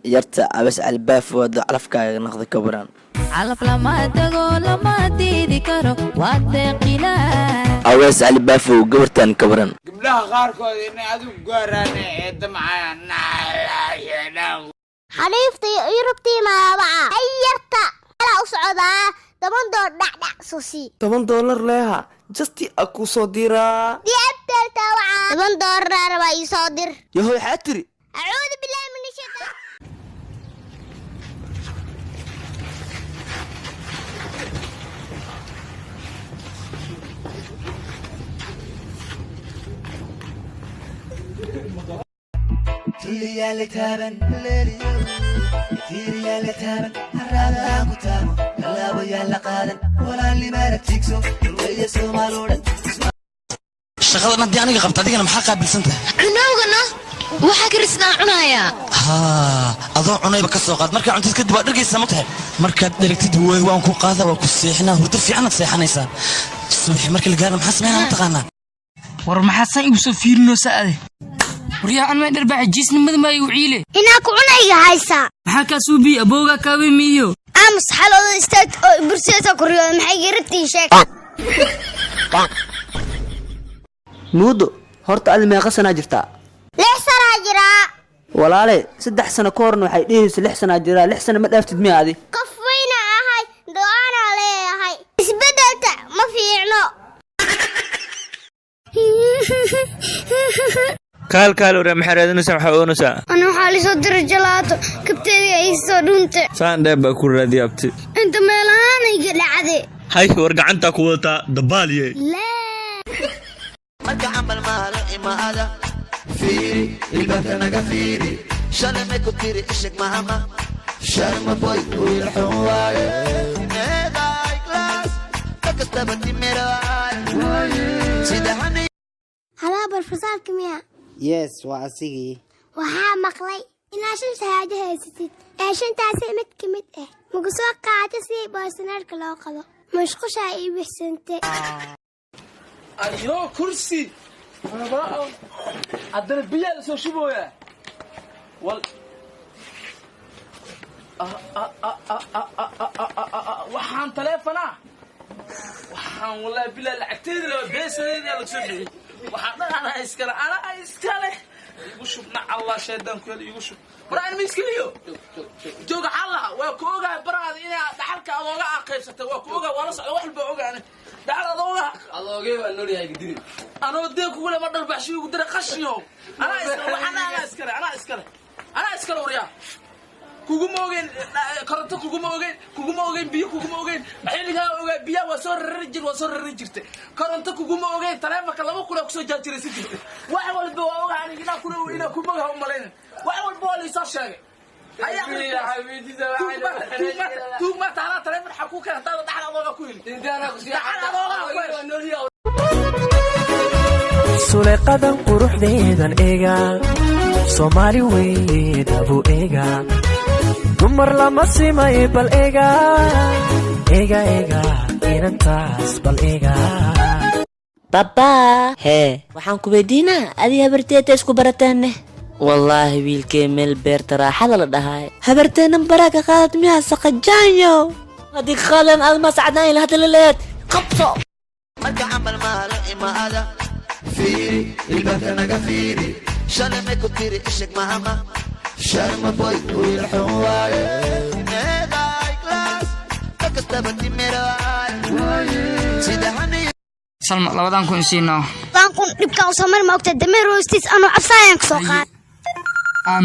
يرتع بس الباف وضعف كا ناخذ كبران علف لما تقول لما تيدي كرو واتقلا أوس الباف وقبرتان كبران قبلها غاركو إني أدو قراني دمعة نايا حليفتي يربتي ما بقى أيرتا على أسعدا $8 دع سوسي $8 لها جستي أكو صديرة دي أبتل توعى $8 ربا يصادر يهوي حاتري أعوذ بالله من الشيطان تولي اللي تابن تيري اللي تابن الرابع كتابه لا بيا اللي قادن ولا اللي ما رتيكسو ويا سومالودا شغلنا دي أنا قبضت هذيك أنا محقق بالسنتة عناوغنا waxaa karisnaa cunaya adoo cunayba ka soo qaad marka cuntada kadib waa dhageysa matahay markaad dheregtid way waan ku qaada waa ku seexinaa hurdo fiican aad seexanaysaa subaxii markii la gaaro maxaa sameynaa ma taqaanaa war maxaa san igu soo fiirino saade wariyaa aan ma dharbaa jisnimada ma igu ciile inaa ku cunayga haysa maxaa ka suubi abooga ka weemiyo amas xalada istaag oo burseeta ku riyo maxay garabtii sheeg muudo horta aad meeqa sana jirtaa 6 sano jiraa walaale 3 sano ka horna waxay dhihaysaa 6 sano jiraa 6 sano ma dhaaftid miya adi qof weyna ahay doona leeyahay isbedelta ma fiicno kaal ore maxaraadinaysa waxa oonaysa ana waxa la soo diray jalaato kabteega ay soo dhunta saan dheeba ku raadi abti inta meelahan ay dhacday hay war gacanta ku wata dabaaliye la marka amal maalo imaada fiiri ilbaka naga fiiri shalay ma ku tiri ishak mahama sharma boy wiilxun waaye needay class kakastaba timira sidahani halaa barfasaalka miya yes waa asigii waxaa maqlay inaa 5 shahaado haysatid ee 5taasi mid ka mid ah mugu soo qaatay si boorsanaarka loo qado mashqusha ay bixsantay ayo kursi adana biyaa soo shubooya wal waxaan taleefana waxaan wallahi bilaa lacagteeda la beesadeeda la soo dhigay waxaan ana iskale igu shubna allah sheedan ku igu shub baraan ma iskaliyo jooga allah waa ku ogaa baraad inaa dhaxalka adooga aqeysatay waa ku ogaa wala socdo wax walba ogaanay dhaxal adooga waa noolyahay gidiri anoo deeq kugu lama dharbaxshi ugu dira qashiyo ana iskale wariya kuguma ogeyn biyo kuguma ogeyn xilligaa ogaa biya waa soo rarin jirtay koronto kuguma ogeyn taleefanka laba kula ku soo jaajiraysan jirtay wax walba waa ogaa aniga inaa ku magaha u malayna wax walba waa laysoo sheegay tuugma taala taleefan xaa ku keen hadaada dhaxal adooga ku heli suleeqadan quruxdeedan eega soomaali weydaabu eega dumar lama simay bal eega inantaas bal eega baba hee waxaan ku weydiinaa adiga habarteeta isku barateenne wallaahi wiilkee meel beerta raaxada la dhahaay habarteennan baraa ka qaadad miyaa saqajaanyo haddii ka qaadan aad ma sacdaan ila hadda laleed qabso marka amal maalo imaada fiiri ilbaka naga fiiri shalay ma ku tiri ishak mahama sharma boy wiilxun waaye needay class kakastaba timira sidahani salma labadan kun siino baan kun dhibka u samar ma ogta dameer hoostiis anoo cabsayaan ka soo qaad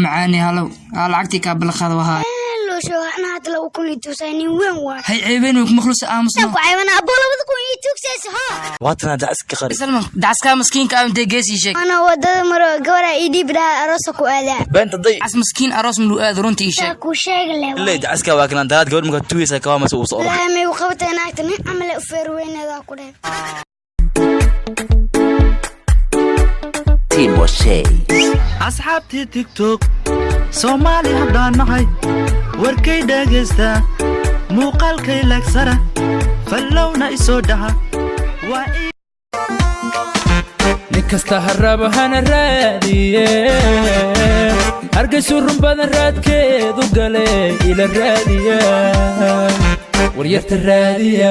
macaani halow lacagtii ka balqada wahaa loo sheego ana hadda lagu kun ituusaynin weyn waa hay ceebeen ku makhluus aamusna ku caybana abolabada kun ituugsaysa ha waatana dacaska qari salma dacaska miskiinka aan deegeesi sheeg ana wadada maro gabara idii bida aroos ku aada beenta day as miskiin aroos mu aad runtii sheeg ku sheeg leeyahay ilaa dacaska waa kan dalaad gabadh marka tuuyaysa ka waama soo soo la ma u qabtay naagtan amal u feer weynada ku dheer asxaabtii tiktok soomaali haddaan nahay warkay dhagaysta muuqaalkay lagsara fallowna isoo dhaha waa ninkasta harraba hana raadiye hargaysu run badan raadkeedu gale ila raadiya waryarta raadiya